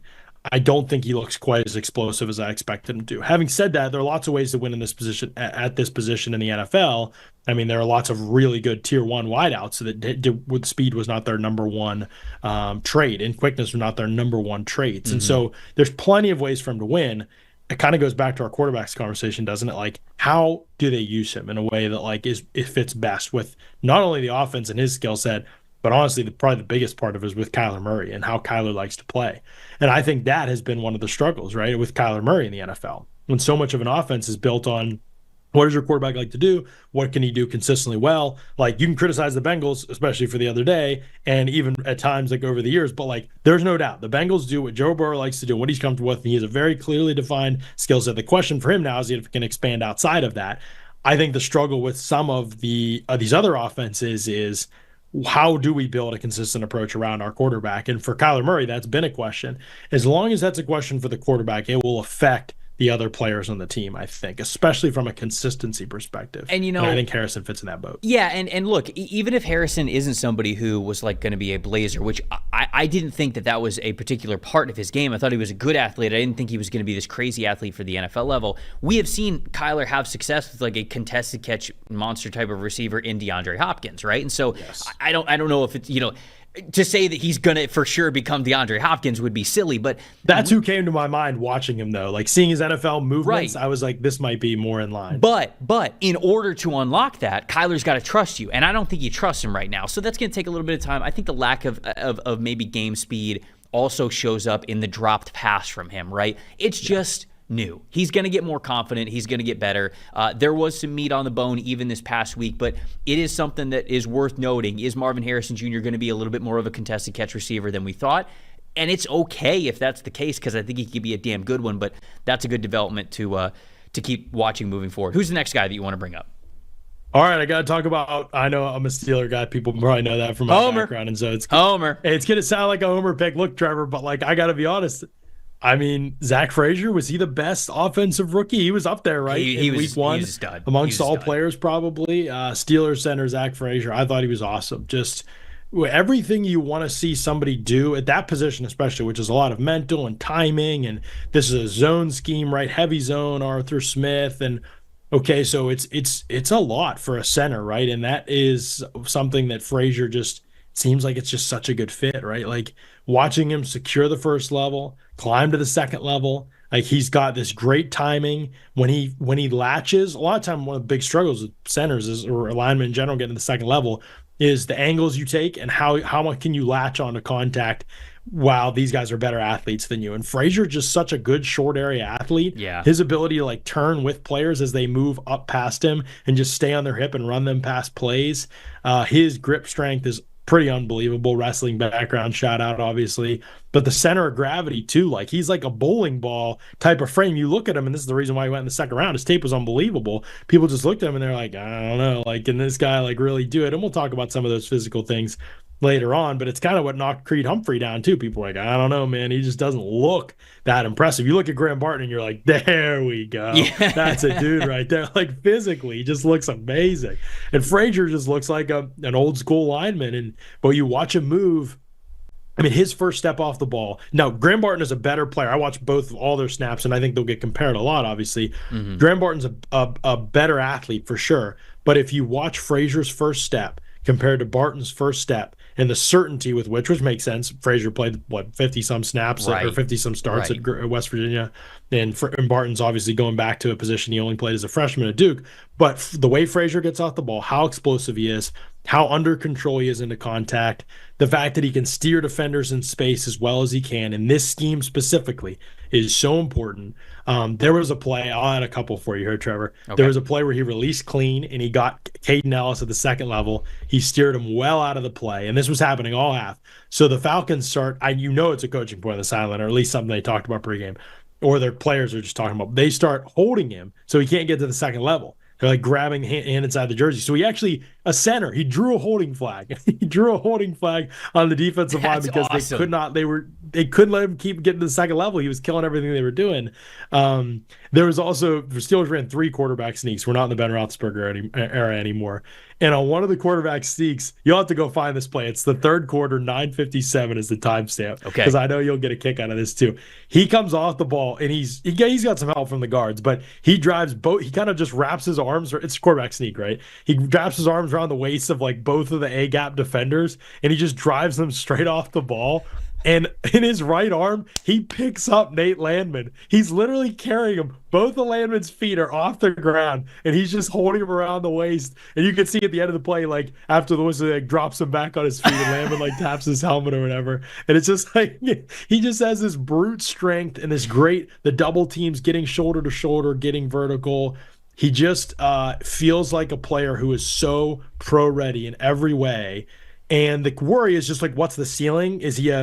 I don't think he looks quite as explosive as I expected him to. Having said that, there are lots of ways to win in this position at this position in the NFL. I mean, there are lots of really good tier 1 wideouts that with speed was not their number one trait, and quickness was not their number one traits. And so there's plenty of ways for him to win. It kind of goes back to our quarterbacks conversation, doesn't it? Like, how do they use him in a way that like it fits best with not only the offense and his skill set, but honestly, probably the biggest part of it is with Kyler Murray and how Kyler likes to play. And I think that has been one of the struggles, right, with Kyler Murray in the NFL. When so much of an offense is built on what does your quarterback like to do? What can he do consistently well? Like, you can criticize the Bengals, especially for the other day, and even at times like over the years, but like there's no doubt the Bengals do what Joe Burrow likes to do, what he's comfortable with, and he has a very clearly defined skill set. The question for him now is if he can expand outside of that. I think the struggle with some of these other offenses is, how do we build a consistent approach around our quarterback? And for Kyler Murray, that's been a question. As long as that's a question for the quarterback, it will affect the other players on the team, I think, especially from a consistency perspective. And, and I think Harrison fits in that boat. Yeah, and look, even if Harrison isn't somebody who was like going to be a blazer, which I didn't think that was a particular part of his game. I thought he was a good athlete. I didn't think he was going to be this crazy athlete for the NFL level. We have seen Kyler have success with like a contested catch monster type of receiver in DeAndre Hopkins, right? And so I don't know if it's, to say that he's going to for sure become DeAndre Hopkins would be silly, but that's who came to my mind watching him, though. Like, seeing his NFL movements, right. I was like, this might be more in line. But in order to unlock that, Kyler's got to trust you, and I don't think you trust him right now. So that's going to take a little bit of time. I think the lack of maybe game speed also shows up in the dropped pass from him, right? It's just new. He's going to get more confident. He's going to get better. There was some meat on the bone even this past week, but it is something that is worth noting. Is Marvin Harrison Jr. going to be a little bit more of a contested catch receiver than we thought? And it's okay if that's the case, because I think he could be a damn good one, but that's a good development to keep watching moving forward. Who's the next guy that you want to bring up? All right, I got to talk about, I know I'm a Steeler guy. People probably know that from my background. And so it's Homer. It's going to sound like a Homer pick. Look, Trevor, but like, I got to be honest. I mean, Zach Frazier, was he the best offensive rookie? He was up there, right? He in was, week 1, he was a stud. Amongst all players, probably. Steelers center Zach Frazier, I thought he was awesome. Just everything you want to see somebody do at that position, especially, which is a lot of mental and timing. And this is a zone scheme, right? Heavy zone, Arthur Smith. And okay, so it's a lot for a center, right? And that is something that Frazier just seems like it's just such a good fit, right? Like, watching him secure the first level, climb to the second level, like, he's got this great timing when he latches. A lot of time, one of the big struggles with centers is, or alignment in general, getting to the second level, is the angles you take and how much can you latch onto contact while these guys are better athletes than you. And Frazier's just such a good short area athlete. Yeah. His ability to like turn with players as they move up past him and just stay on their hip and run them past plays. His grip strength is pretty unbelievable. Wrestling background, shout out, obviously. But the center of gravity, too. Like, he's like a bowling ball type of frame. You look at him, and this is the reason why he went in the second round. His tape was unbelievable. People just looked at him, and they're like, I don't know. Like, can this guy, like, really do it? And we'll talk about some of those physical things later on, but it's kind of what knocked Creed Humphrey down, too. People are like, I don't know, man. He just doesn't look that impressive. You look at Graham Barton, and you're like, there we go. Yeah. That's a dude right there. Like, physically, he just looks amazing. And Frazier just looks like an old-school lineman. But you watch him move, I mean, his first step off the ball. Now, Graham Barton is a better player. I watched all their snaps, and I think they'll get compared a lot, obviously. Mm-hmm. Graham Barton's a better athlete for sure. But if you watch Frazier's first step compared to Barton's first step, and the certainty with which makes sense. Frazier played, 50-some snaps or Right. 50-some starts Right. at West Virginia. And Barton's obviously going back to a position he only played as a freshman at Duke. But the way Frazier gets off the ball, how explosive he is, how under control he is into contact, the fact that he can steer defenders in space as well as he can in this scheme specifically is so important. There was a play, I'll add a couple for you here, Trevor. Okay. There was a play where he released clean and he got Caden Ellis at the second level. He steered him well out of the play, and this was happening all half. So the Falcons start, it's a coaching point on the sideline, or at least something they talked about pregame, or their players are just talking about. They start holding him so he can't get to the second level. They're like grabbing hand inside the jersey. So he actually, a center, he drew a holding flag. He drew a holding flag on the defensive line because awesome. they couldn't let him keep getting to the second level. He was killing everything they were doing. There was also, the Steelers ran 3 quarterback sneaks. We're not in the Ben Roethlisberger era anymore. And on one of the quarterback sneaks, you'll have to go find this play. It's the third quarter, 9:57 is the timestamp. Okay. Because I know you'll get a kick out of this too. He comes off the ball and he's got some help from the guards, but he drives both. He kind of just wraps his arms. It's a quarterback sneak, right? He wraps his arms around the waist of like both of the A gap defenders, and he just drives them straight off the ball. And in his right arm, he picks up Nate Landman. He's literally carrying him. Both of Landman's feet are off the ground, and he's just holding him around the waist. And you can see at the end of the play, like after the whistle, like drops him back on his feet, and Landman like taps his helmet or whatever. And it's just like he just has this brute strength and this great, the double teams getting shoulder to shoulder, getting vertical. He just feels like a player who is so pro ready in every way. And the worry is just like, what's the ceiling? Is he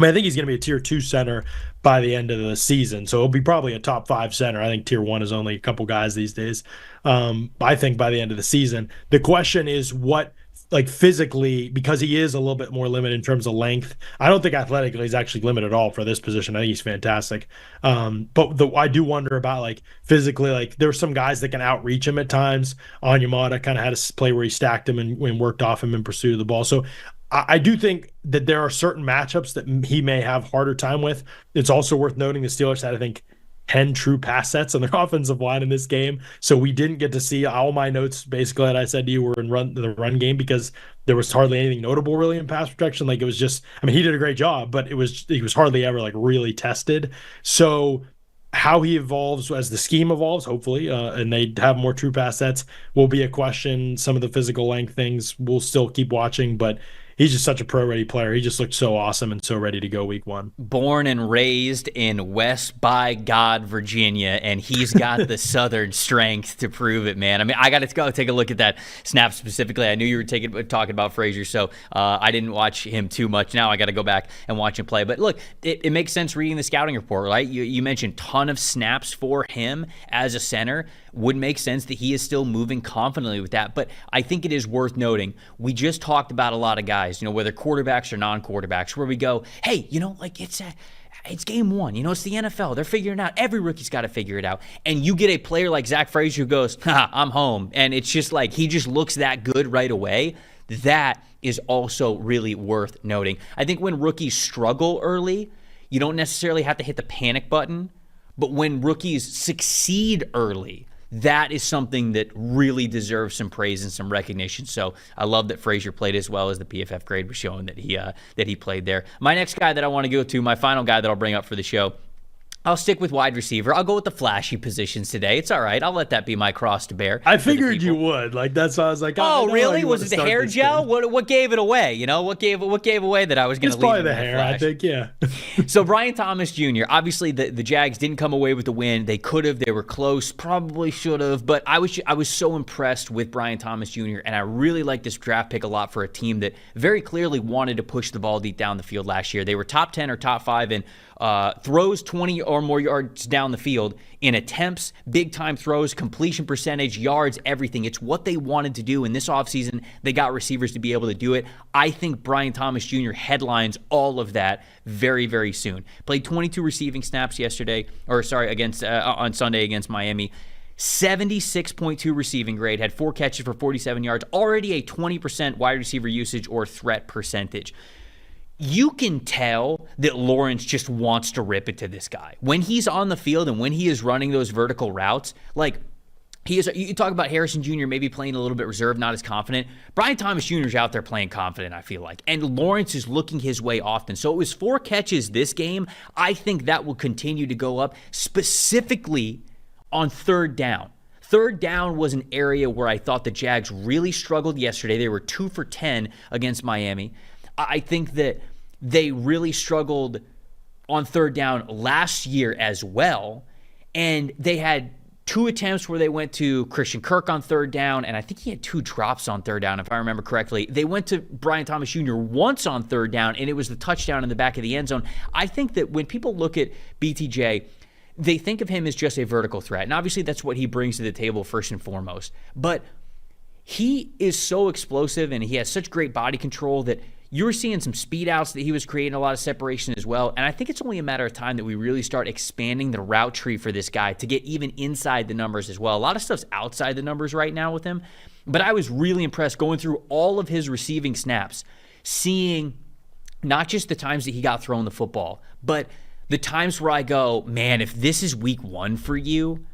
I think he's going to be a tier 2 center by the end of the season. So it'll be probably a top 5 center. I think tier 1 is only a couple guys these days. I think by the end of the season, the question is what, like physically, because he is a little bit more limited in terms of length. I don't think athletically he's actually limited at all for this position. I think he's fantastic. But I do wonder about like physically, like there's some guys that can outreach him at times. Onyemata kind of had a play where he stacked him and worked off him in pursuit of the ball. So I do think that there are certain matchups that he may have harder time with. It's also worth noting the Steelers had, I think, 10 true pass sets on their offensive line in this game. So we didn't get to see all my notes basically that I said to you were in the run game because there was hardly anything notable really in pass protection. Like it was just, I mean, he did a great job, but he was hardly ever like really tested. So how he evolves as the scheme evolves, hopefully, and they have more true pass sets will be a question. Some of the physical length things we'll still keep watching, but he's just such a pro-ready player. He just looked so awesome and so ready to go week 1. Born and raised in West by God, Virginia, and he's got the Southern strength to prove it, man. I mean, I got to go take a look at that snap specifically. I knew you were talking about Frazier, so I didn't watch him too much. Now I got to go back and watch him play. But look, it makes sense reading the scouting report, right? You mentioned ton of snaps for him as a center. Would make sense that he is still moving confidently with that. But I think it is worth noting, we just talked about a lot of guys, whether quarterbacks or non-quarterbacks, where we go, hey, like it's game 1. It's the NFL. They're figuring it out. Every rookie's got to figure it out. And you get a player like Zach Frazier who goes, I'm home. And it's just like he just looks that good right away. That is also really worth noting. I think when rookies struggle early, you don't necessarily have to hit the panic button. But when rookies succeed early, that is something that really deserves some praise and some recognition. So I love that Frazier played as well as the PFF grade was showing that he played there. My next guy that I want to go to, my final guy that I'll bring up for the show, I'll stick with wide receiver. I'll go with the flashy positions today. It's all right. I'll let that be my cross to bear. I figured you would. Like that's why I was like, oh really? Was it the hair gel? What gave it away? What gave away that I was going to leave? It's probably the hair, I think. Yeah. So Brian Thomas Jr. Obviously the Jags didn't come away with the win. They could have. They were close. Probably should have. But I was so impressed with Brian Thomas Jr. and I really like this draft pick a lot for a team that very clearly wanted to push the ball deep down the field last year. They were top 10 or top 5 in throws 20 or more yards down the field, in attempts, big-time throws, completion percentage, yards, everything. It's what they wanted to do. In this offseason, they got receivers to be able to do it. I think Brian Thomas Jr. headlines all of that very, very soon. Played 22 receiving snaps against on Sunday against Miami. 76.2 receiving grade, had 4 catches for 47 yards, already a 20% wide receiver usage or threat percentage. You can tell that Lawrence just wants to rip it to this guy. When he's on the field and when he is running those vertical routes, like You talk about Harrison Jr. maybe playing a little bit reserved, not as confident. Brian Thomas Jr. is out there playing confident, I feel like. And Lawrence is looking his way often. So it was 4 catches this game. I think that will continue to go up, specifically on third down. Third down was an area where I thought the Jags really struggled yesterday. They were 2 for 10 against Miami. I think that they really struggled on third down last year as well. And they had 2 attempts where they went to Christian Kirk on third down, and I think he had 2 drops on third down, if I remember correctly. They went to Brian Thomas Jr. once on third down, and it was the touchdown in the back of the end zone. I think that when people look at BTJ, they think of him as just a vertical threat, and obviously that's what he brings to the table first and foremost. But he is so explosive, and he has such great body control that you were seeing some speed outs that he was creating a lot of separation as well. And I think it's only a matter of time that we really start expanding the route tree for this guy to get even inside the numbers as well. A lot of stuff's outside the numbers right now with him. But I was really impressed going through all of his receiving snaps, seeing not just the times that he got thrown the football, but the times where I go, man, if this is week 1 for you,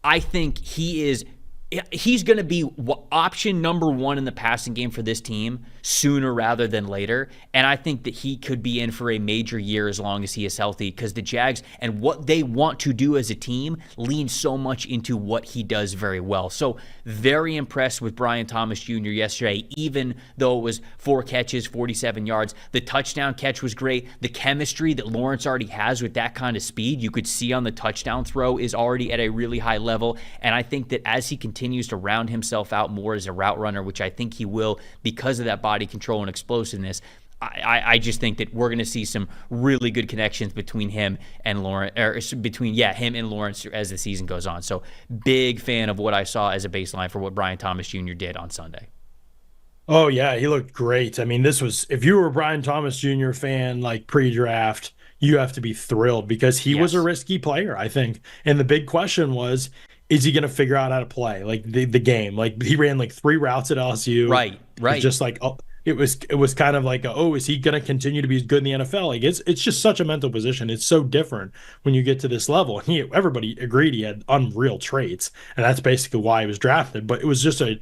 I think he's going to be option number 1 in the passing game for this team sooner rather than later. And I think that he could be in for a major year as long as he is healthy, because the Jags and what they want to do as a team lean so much into what he does very well. So very impressed with Brian Thomas Jr. yesterday, even though it was 4 catches, 47 yards. The touchdown catch was great. The chemistry that Lawrence already has with that kind of speed, you could see on the touchdown throw, is already at a really high level. And I think that as he continues to round himself out more as a route runner, which I think he will because of that body control and explosiveness, I just think that we're going to see some really good connections between him and Lawrence, or between him and Lawrence as the season goes on. So big fan of what I saw as a baseline for what Brian Thomas Jr. did on Sunday. Oh yeah, he looked great. I mean, this was, if you were a Brian Thomas Jr. fan, like pre-draft, you have to be thrilled, because he was a risky player, I think. And the big question was, is he going to figure out how to play like the game? Like, he ran like 3 routes at LSU. Right. Just like, it was kind of like, is he going to continue to be good in the NFL? Like, it's just such a mental position. It's so different when you get to this level. And everybody agreed he had unreal traits, and that's basically why he was drafted. But it's just an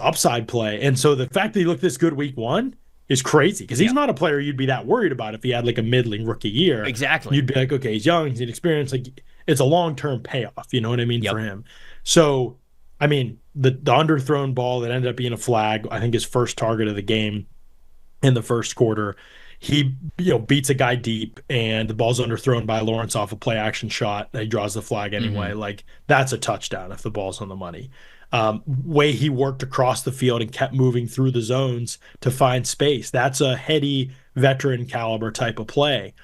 upside play. And so the fact that he looked this good week 1 is crazy, because he's not a player you'd be that worried about if he had like a middling rookie year. Exactly. You'd be like, okay, he's young, he's inexperienced. Like, it's a long-term payoff, you know what I mean, for him. So, I mean, the underthrown ball that ended up being a flag, I think his first target of the game in the first quarter, he beats a guy deep, and the ball's underthrown by Lawrence off a play action shot. He draws the flag anyway. Like, that's a touchdown if the ball's on the money. Way he worked across the field and kept moving through the zones to find space. That's a heady veteran caliber type of play.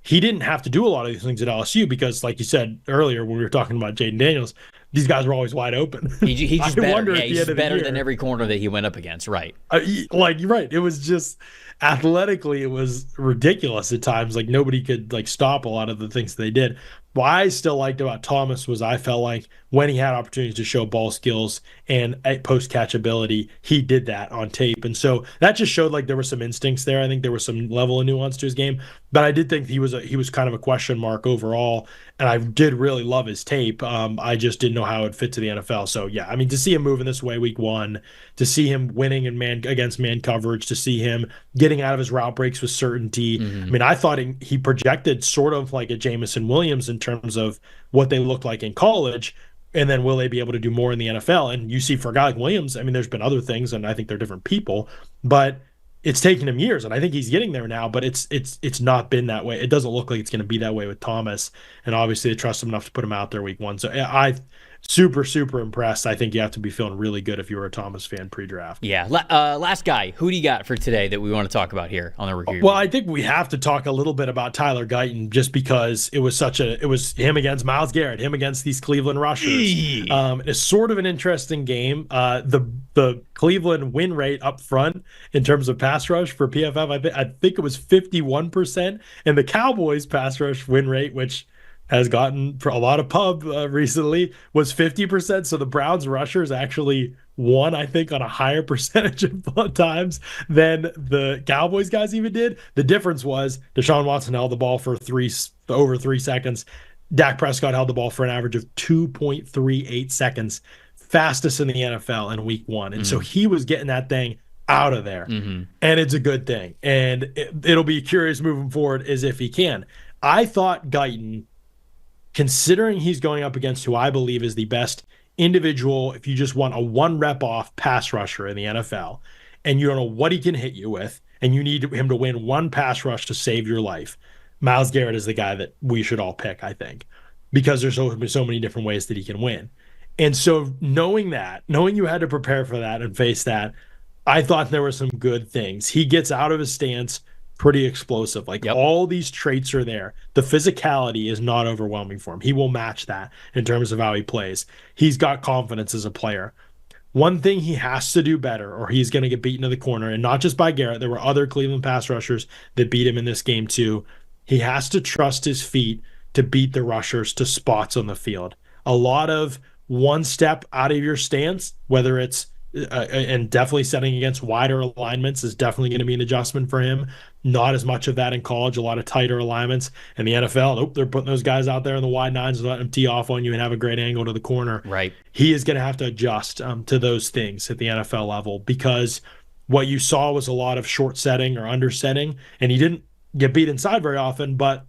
He didn't have to do a lot of these things at LSU because, like you said earlier when we were talking about Jayden Daniels, these guys were always wide open. He's just better. He's better than every corner that he went up against, right? You're right. It was just athletically, it was ridiculous at times. Like, nobody could like stop a lot of the things they did. What I still liked about Thomas was I felt like when he had opportunities to show ball skills and post-catch ability, he did that on tape. And so that just showed like there were some instincts there. I think there was some level of nuance to his game. But I did think he was kind of a question mark overall. And I did really love his tape. I just didn't know how it would fit to the NFL. So, yeah, I mean, to see him moving this way week 1, to see him winning against man coverage, to see him getting out of his route breaks with certainty. I mean, I thought he projected sort of like a Jamison Williams in terms of what they looked like in college, and then will they be able to do more in the NFL? And you see, for a guy like Williams, I mean, there's been other things, and I think they're different people, but it's taken him years, and I think he's getting there now, but it's not been that way. It doesn't look like it's going to be that way with Thomas, and obviously they trust him enough to put him out there week 1. So I super impressed. I think you have to be feeling really good if you were a Thomas fan pre-draft. Yeah. Last guy, who do you got for today that we want to talk about here on the review? Well, I think we have to talk a little bit about Tyler Guyton, just because it was him against Myles Garrett, him against these Cleveland rushers. It's sort of an interesting game. The Cleveland win rate up front in terms of pass rush for PFF, I think it was 51%, and the Cowboys pass rush win rate, which has gotten for a lot of pub recently, was 50%. So the Browns rushers actually won, I think, on a higher percentage of times than the Cowboys guys even did. The difference was Deshaun Watson held the ball for over 3 seconds. Dak Prescott held the ball for an average of 2.38 seconds, fastest in the NFL in week 1. And so he was getting that thing out of there. And it's a good thing. And it'll be curious moving forward as if he can. I thought Guyton, considering he's going up against who I believe is the best individual, if you just want a one rep off pass rusher in the NFL, and you don't know what he can hit you with, and you need him to win one pass rush to save your life, Myles Garrett is the guy that we should all pick, I think, because there's so many different ways that he can win. And so knowing you had to prepare for that and face that, I thought there were some good things. He gets out of his stance pretty explosive. All these traits are there. The physicality is not overwhelming for him. He will match that in terms of how he plays. He's got confidence as a player. One thing he has to do better, or he's going to get beaten to the corner, and not just by Garrett. There were other Cleveland pass rushers that beat him in this game too. He has to trust his feet to beat the rushers to spots on the field. A lot of one step out of your stance, whether it's and definitely setting against wider alignments is definitely going to be an adjustment for him. Not as much of that in college, a lot of tighter alignments. In the NFL, they're putting those guys out there in the wide nines and letting them tee off on you and have a great angle to the corner. Right. He is going to have to adjust to those things at the NFL level, because what you saw was a lot of short setting or undersetting, and he didn't get beat inside very often. But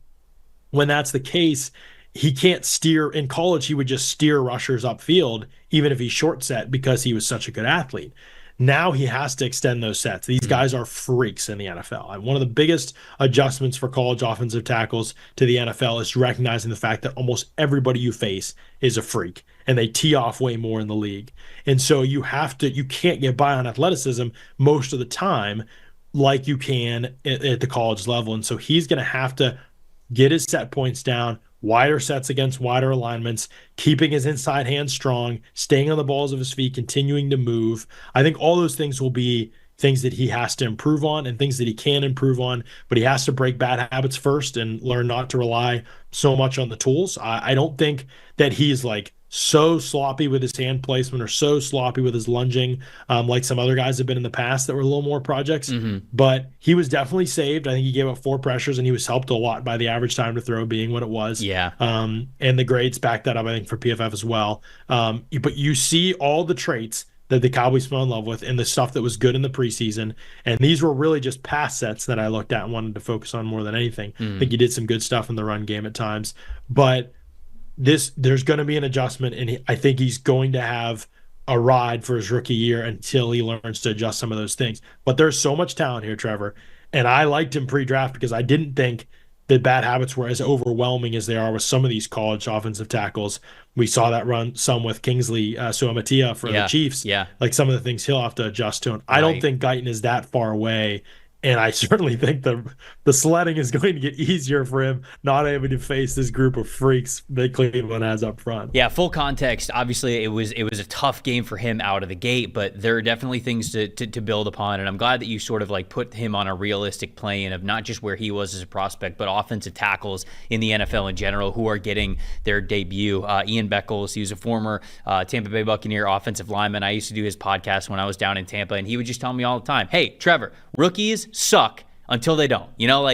when that's the case, he can't steer. In college, he would just steer rushers upfield, even if he's short set, because he was such a good athlete. Now he has to extend those sets. These guys are freaks in the NFL. And one of the biggest adjustments for college offensive tackles to the NFL is recognizing the fact that almost everybody you face is a freak, and they tee off way more in the league. And so you can't get by on athleticism most of the time like you can at the college level. And so he's going to have to get his set points down, wider sets against wider alignments, keeping his inside hand strong, staying on the balls of his feet, continuing to move. I think all those things will be things that he has to improve on and things that he can improve on, but he has to break bad habits first and learn not to rely so much on the tools. I don't think that he's so sloppy with his hand placement or so sloppy with his lunging like some other guys have been in the past that were a little more projects. But he was definitely saved. I think he gave up 4 pressures, and he was helped a lot by the average time to throw being what it was. Yeah. And the grades back that up, I think, for PFF as well. But you see all the traits that the Cowboys fell in love with and the stuff that was good in the preseason. And these were really just pass sets that I looked at and wanted to focus on more than anything. I think he did some good stuff in the run game at times. But there's going to be an adjustment, and I think he's going to have a ride for his rookie year until he learns to adjust some of those things. But there's so much talent here, Trevor, and I liked him pre-draft because I didn't think that bad habits were as overwhelming as they are with some of these college offensive tackles. We saw that run some with Kingsley Suamatia for the Chiefs. Yeah. Some of the things he'll have to adjust to. And I don't think Guyton is that far away. And I certainly think the sledding is going to get easier for him, not having to face this group of freaks that Cleveland has up front. Yeah, full context. Obviously, it was a tough game for him out of the gate, but there are definitely things to build upon. And I'm glad that you sort of put him on a realistic plane of not just where he was as a prospect, but offensive tackles in the NFL in general who are getting their debut. Ian Beckles, he was a former Tampa Bay Buccaneer offensive lineman. I used to do his podcast when I was down in Tampa, and he would just tell me all the time, "Hey, Trevor, rookies suck until they don't." That's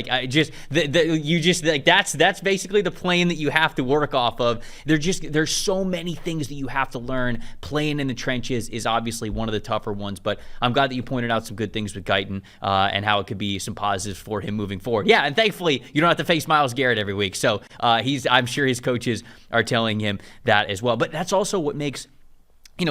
basically the plane that you have to work off of. There's so many things that you have to learn. Playing in the trenches is obviously one of the tougher ones, but I'm glad that you pointed out some good things with Guyton and how it could be some positives for him moving forward. Yeah, and thankfully you don't have to face Myles Garrett every week, so I'm sure his coaches are telling him that as well. But that's also what makes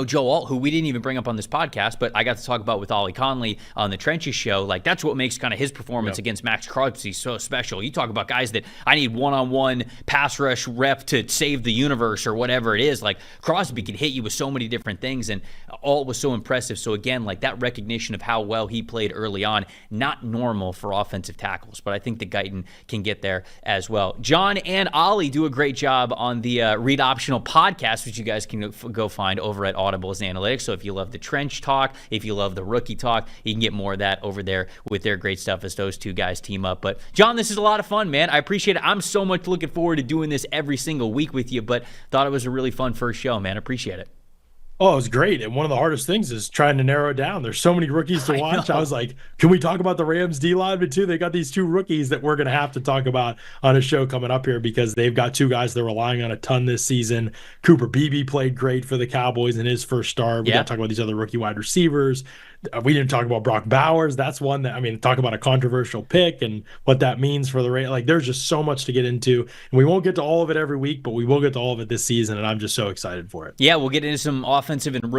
Joe Alt, who we didn't even bring up on this podcast, but I got to talk about with Ollie Conley on the Trenches show, that's what makes kind of his performance against Max Crosby so special. You talk about guys that I need one-on-one pass rush rep to save the universe or whatever it is. Crosby can hit you with so many different things, and Alt was so impressive. So again, that recognition of how well he played early on, not normal for offensive tackles, but I think that Guyton can get there as well. John and Ollie do a great job on the Read Optional podcast, which you guys can go find over at Audibles Analytics. So if you love the trench talk, if you love the rookie talk, you can get more of that over there with their great stuff as those two guys team up. But John, this is a lot of fun, man. I appreciate it. I'm so much looking forward to doing this every single week with you, but thought it was a really fun first show, man. Appreciate it. Oh, it was great. And one of the hardest things is trying to narrow it down. There's so many rookies to watch. I was like, can we talk about the Rams D lineman too? They got these two rookies that we're going to have to talk about on a show coming up here because they've got two guys they're relying on a ton this season. Cooper Beebe played great for the Cowboys in his first start. We got to talk about these other rookie wide receivers. We didn't talk about Brock Bowers. That's one that, I mean, talk about a controversial pick and what that means for the rate. Like, there's just so much to get into. And we won't get to all of it every week, but we will get to all of it this season. And I'm just so excited for it. Yeah, we'll get into some offensive and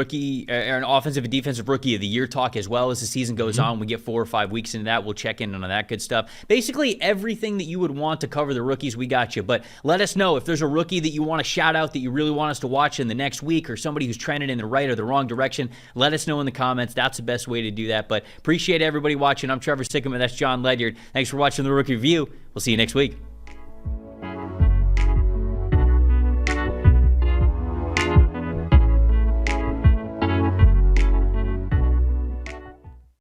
defensive rookie of the year talk as well as the season goes on. We get 4 or 5 weeks into that. We'll check in on that good stuff. Basically, everything that you would want to cover the rookies, we got you. But let us know if there's a rookie that you want to shout out that you really want us to watch in the next week, or somebody who's trending in the right or the wrong direction. Let us know in the comments. That's the best way to do that. But appreciate everybody watching. I'm Trevor Sikkema. That's Jon Ledyard. Thanks for watching the Rookie Review. We'll see you next week.